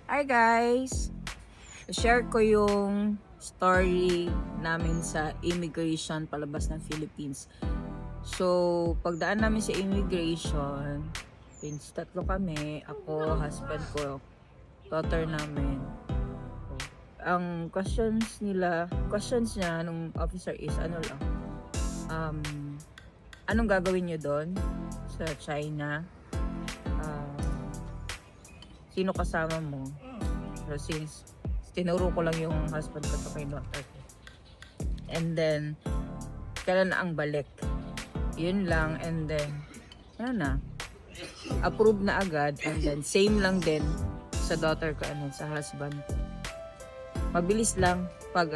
Hi guys! Share ko yung story namin sa immigration palabas ng Philippines. So, pagdaan namin sa immigration, tatlo kami, ako, husband ko, daughter namin. Ang questions niya nung officer is um, anong gagawin nyo doon sa China? Sino kasama mo? So since tinuro ko lang yung husband ko to kay daughter ko. And then, kailan na ang balik? Yun lang. And then, ano na? Approve na agad. And then, same lang din sa daughter ko, sa husband ko. Mabilis lang pag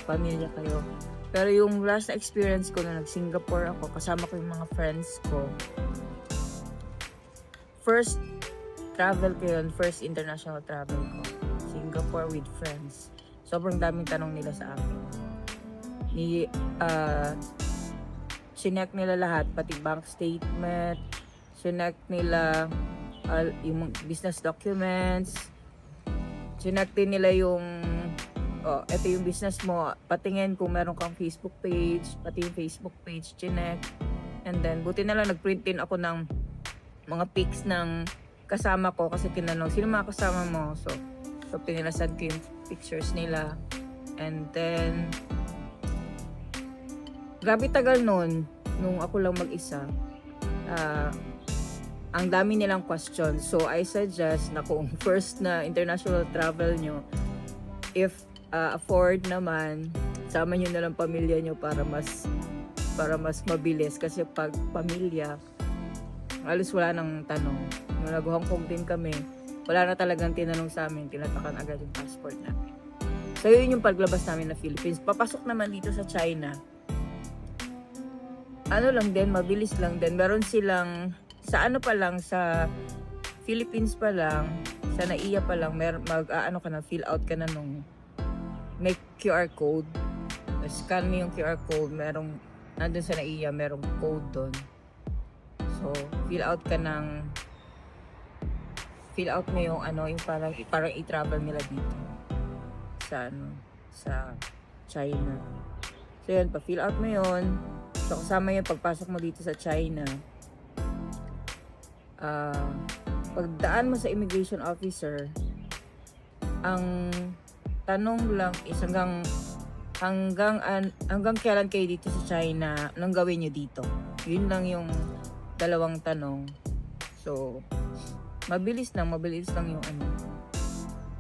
pamilya kayo. Pero yung last na experience ko na nag-Singapore ako, kasama ko yung mga friends ko. First travel ko yun, first international travel ko. Singapore with friends. Sobrang daming tanong nila sa akin. Sinek nila lahat, pati bank statement, sinek nila yung business documents, sinek din nila yung ito yung business mo, patingin kung meron kang Facebook page, pati yung Facebook page, chinek. And then, buti na lang nagprint din ako ng mga pics ng kasama ko kasi tinanong, sino mga kasama mo? So pinilasan ko yung pictures nila. And then, grabe tagal nung ako lang mag-isa. Ang dami nilang questions. So, I suggest na kung first na international travel nyo, if afford naman, sama nyo na lang pamilya nyo para mas mabilis. Kasi pag pamilya, halos wala nang tanong. Nung nag-Hong Kong din kami, wala na talagang tinanong sa amin, tinatakan agad yung passport namin. So yun yung paglabas namin na Philippines. Papasok naman dito sa China. Lang din, mabilis lang din. Meron silang, sa Philippines pa lang, sa NAIA pa lang, fill out ka na nung may QR code. Scan mo yung QR code, nandun sa NAIA, merong code doon. So, fill out mo yung yung parang i-travel nila dito sa China. So yun, pa-fill out mo yun. So kasama yung pagpasok mo dito sa China. Pagdaan mo sa immigration officer, ang tanong lang is hanggang kailan kayo dito sa China, anong gawin nyo dito? Yun lang yung dalawang tanong. So, mabilis lang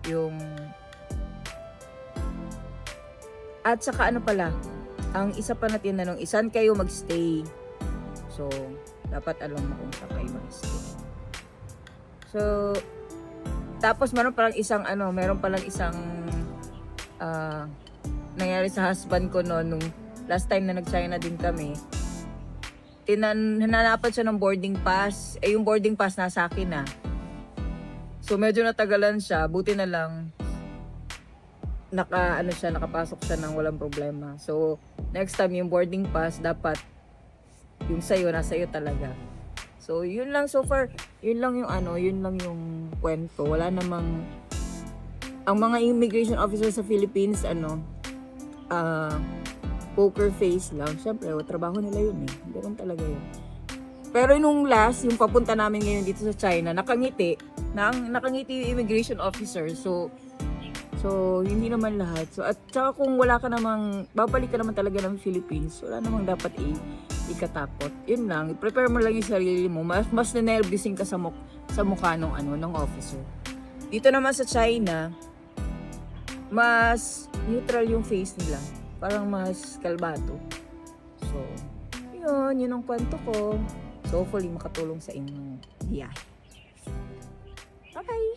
yung at saka ang isa pa na tinanong, saan kayo magstay? So, dapat alam mo kung saan kayo magstay. So, tapos meron palang isang nangyari sa husband ko nung last time na nag-China din kami. Hinanapan siya ng boarding pass. Yung boarding pass nasa akin na. So medyo natagalan siya. Buti na lang nakapasok siya ng walang problema. So next time yung boarding pass dapat yung nasa iyo talaga. So yun lang so far. Yun lang yung kwento. Wala namang ang mga immigration officers sa Philippines poker face lang. Siyempre, trabaho nila yun eh. Ganun talaga yun. Pero nung last, yung papunta namin ngayon dito sa China, nakangiti yung immigration officer. So hindi naman lahat. So, at saka kung wala ka namang, babalik ka naman talaga ng Philippines, wala namang dapat ikatakot. Yun lang, i-prepare mo lang yung sarili mo. Mas na-nervousing ka sa mukha ng officer. Dito naman sa China, mas neutral yung face nila. Parang mas kalbato. So, yun ang kwento ko. So, hopefully makatulong sa inyo. Yeah. Okay.